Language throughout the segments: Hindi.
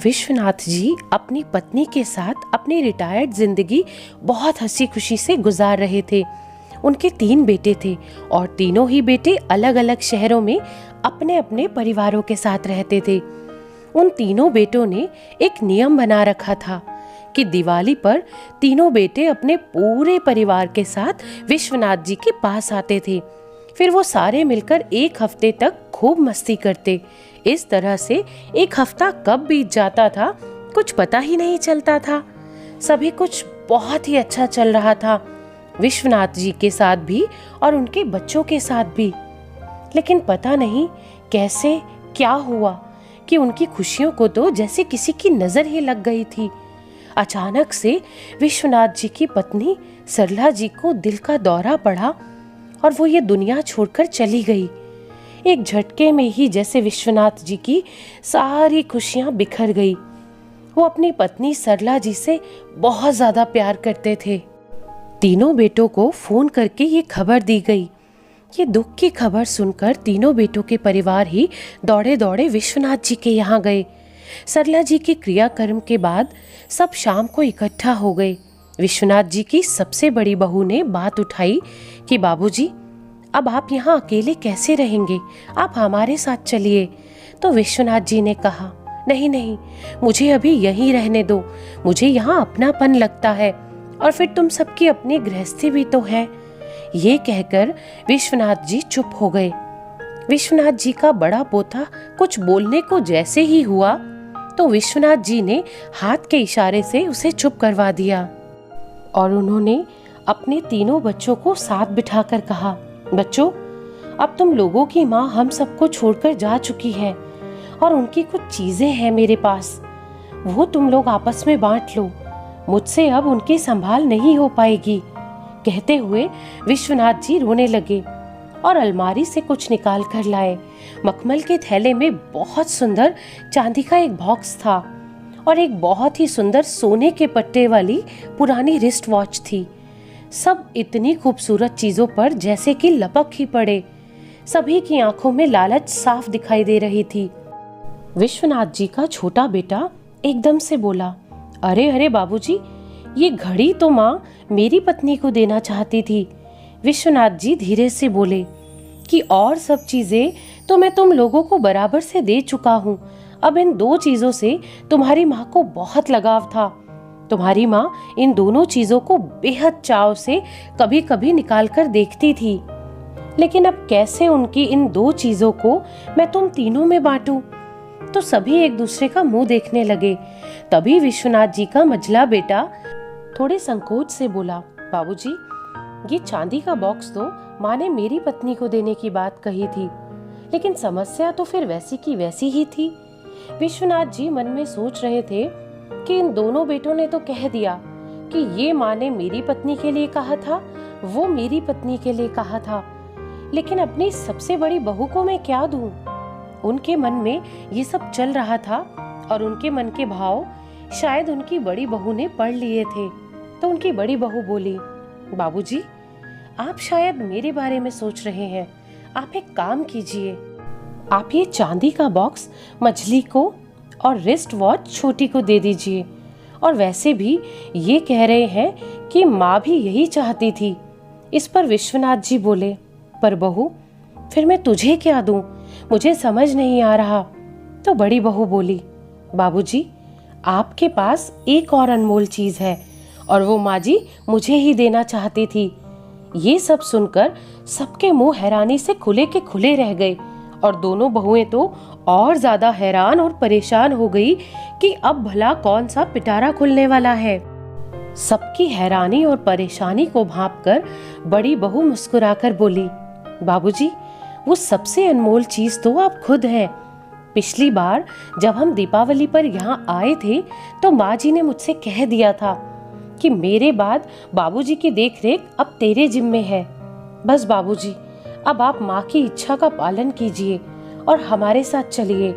विश्वनाथ जी अपनी पत्नी के साथ अपनी रिटायर्ड जिंदगी बहुत हंसी खुशी से गुजार रहे थे। उनके 3 बेटे थे और तीनों ही बेटे अलग अलग शहरों में अपने अपने परिवारों के साथ रहते थे। उन तीनों बेटों ने एक नियम बना रखा था कि दिवाली पर तीनों बेटे अपने पूरे परिवार के साथ विश्वनाथ जी के पास आते थे। फिर वो सारे मिलकर एक हफ्ते तक खूब मस्ती करते। इस तरह से एक हफ्ता कब बीत जाता था कुछ पता ही नहीं चलता था। सभी कुछ बहुत ही अच्छा चल रहा था, विश्वनाथ जी के साथ भी और उनके बच्चों के साथ भी। लेकिन पता नहीं कैसे क्या हुआ कि उनकी खुशियों को तो जैसे किसी की नजर ही लग गई थी। अचानक से विश्वनाथ जी की पत्नी सरला जी को दिल का दौरा पड़ा और वो ये दुनिया छोड़कर चली गई। एक झटके में ही जैसे विश्वनाथ जी की सारी खुशियां बिखर गई। वो अपनी पत्नी सरला जी से बहुत ज्यादा प्यार करते थे। तीनों बेटों को फोन करके ये खबर दी गई। ये दुख की खबर सुनकर तीनों बेटों के परिवार ही दौड़े दौड़े विश्वनाथ जी के यहाँ गए। सरला जी के क्रियाकर्म के बाद सब शाम को इकट्ठा हो गए। विश्वनाथ जी की सबसे बड़ी बहू ने बात उठाई कि बाबूजी, अब आप यहाँ अकेले कैसे रहेंगे, आप हमारे साथ चलिए। तो विश्वनाथ जी ने कहा, नहीं नहीं, मुझे अभी यहीं रहने दो, मुझे यहाँ अपनापन लगता है और फिर तुम सबकी अपनी गृहस्थी भी तो है। ये कहकर विश्वनाथ जी चुप हो गए। विश्वनाथ जी का बड़ा पोता कुछ बोलने को जैसे ही हुआ तो विश्वनाथ जी ने हाथ के इशारे से उसे चुप करवा दिया और उन्होंने अपने तीनों बच्चों को साथ बिठाकर कहा, बच्चों, अब तुम लोगों की माँ हम सबको छोड़कर जा चुकी है और उनकी कुछ चीजें हैं मेरे पास, वो तुम लोग आपस में बांट लो, मुझसे अब उनकी संभाल नहीं हो पाएगी। कहते हुए विश्वनाथ जी रोने लगे और अलमारी से कुछ निकाल कर लाए। मखमल के थैले में बहुत सुंदर चांदी का एक बॉक्स था और एक बहुत ही सुंदर सोने के पट्टे वाली पुरानी रिस्ट वॉच थी। सब इतनी खूबसूरत चीजों पर जैसे कि लपक ही पड़े। सभी की आंखों में लालच साफ दिखाई दे रही थी। विश्वनाथ जी का छोटा बेटा एकदम से बोला, अरे अरे बाबूजी, ये घड़ी तो माँ मेरी पत्नी को देना चाहती थी। विश्वनाथ जी धीरे से बोले कि और सब चीजें तो मैं तुम लोगों को बराबर से दे चुका हूँ, अब इन 2 चीजों से तुम्हारी माँ को बहुत लगाव था। तुम्हारी माँ इन दोनों चीजों को बेहद चाव से कभी कभी निकाल कर देखती थी, लेकिन अब कैसे उनकी इन 2 चीजों को मैं तुम तीनों में बांटूं? तो सभी एक दूसरे का मुंह देखने लगे। तभी विश्वनाथ जी का मझला बेटा थोड़े संकोच से बोला, बाबूजी, ये चांदी का बॉक्स तो माँ ने मेरी पत्नी को देने की बात कही थी, लेकिन समस्या तो फिर वैसी की वैसी ही थी। विश्वनाथ जी मन में सोच रहे थे कि इन दोनों बेटों ने तो कह दिया कि ये माँ ने मेरी पत्नी के लिए कहा था, वो मेरी पत्नी के लिए कहा था, लेकिन अपनी सबसे बड़ी बहू को मैं क्या दूं? उनके मन में ये सब चल रहा था और उनके मन के भाव शायद उनकी बड़ी बहू ने पढ़ लिए थे। तो उनकी बड़ी बहू बोली, बाबूजी, आप शायद मेरे बारे में सोच रहे हैं, आप एक काम कीजिए, आप ये चांदी का बॉक्स मछली को और रिस्ट वॉच छोटी को दे दीजिए। और वैसे भी ये कह रहे हैं कि माँ भी यही चाहती थी। इस पर विश्वनाथ जी बोले, पर बहू, फिर मैं तुझे क्या दूं, मुझे समझ नहीं आ रहा। तो बड़ी बहू बोली, बाबूजी, आपके पास एक और अनमोल चीज है और वो माँ जी मुझे ही देना चाहती थी। ये सब सुनकर सबके मुंह हैरानी से खुले के खुले रह गए और दोनों बहुएं तो और ज्यादा हैरान और परेशान हो गई कि अब भला कौन सा पिटारा खुलने वाला है। सबकी हैरानी और परेशानी को भांपकर बड़ी बहू मुस्कुराकर बोली, बाबूजी, वो सबसे अनमोल चीज तो आप खुद हैं। पिछली बार जब हम दीपावली पर यहाँ आए थे तो माँ जी ने मुझसे कह दिया था कि मेरे बाद बाबूजी की देखरेख अब तेरे जिम्मे है। बस बाबूजी, अब आप माँ की इच्छा का पालन कीजिए और हमारे साथ चलिए,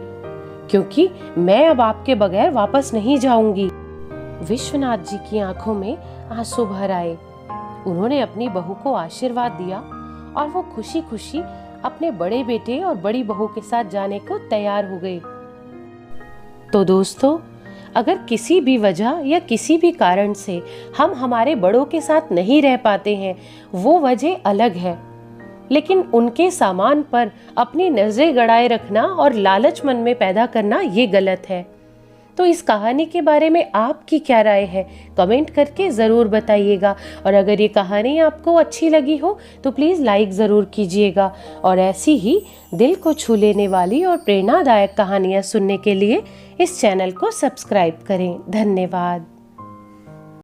क्योंकि मैं अब आपके बगैर वापस नहीं जाऊंगी। विश्वनाथ जी की आंखों में आंसू भर आए। उन्होंने अपनी बहू को आशीर्वाद दिया और वो खुशी खुशी अपने बड़े बेटे और बड़ी बहू के साथ जाने को तैयार हो गए। तो दोस्तों, अगर किसी भी वजह या किसी भी कारण से हम हमारे बड़ों के साथ नहीं रह पाते हैं, वो वजह अलग है, लेकिन उनके सामान पर अपनी नजरें गड़ाए रखना और लालच मन में पैदा करना ये गलत है। तो इस कहानी के बारे में आपकी क्या राय है, कमेंट करके ज़रूर बताइएगा। और अगर ये कहानी आपको अच्छी लगी हो तो प्लीज़ लाइक ज़रूर कीजिएगा। और ऐसी ही दिल को छू लेने वाली और प्रेरणादायक कहानियाँ सुनने के लिए इस चैनल को सब्सक्राइब करें। धन्यवाद।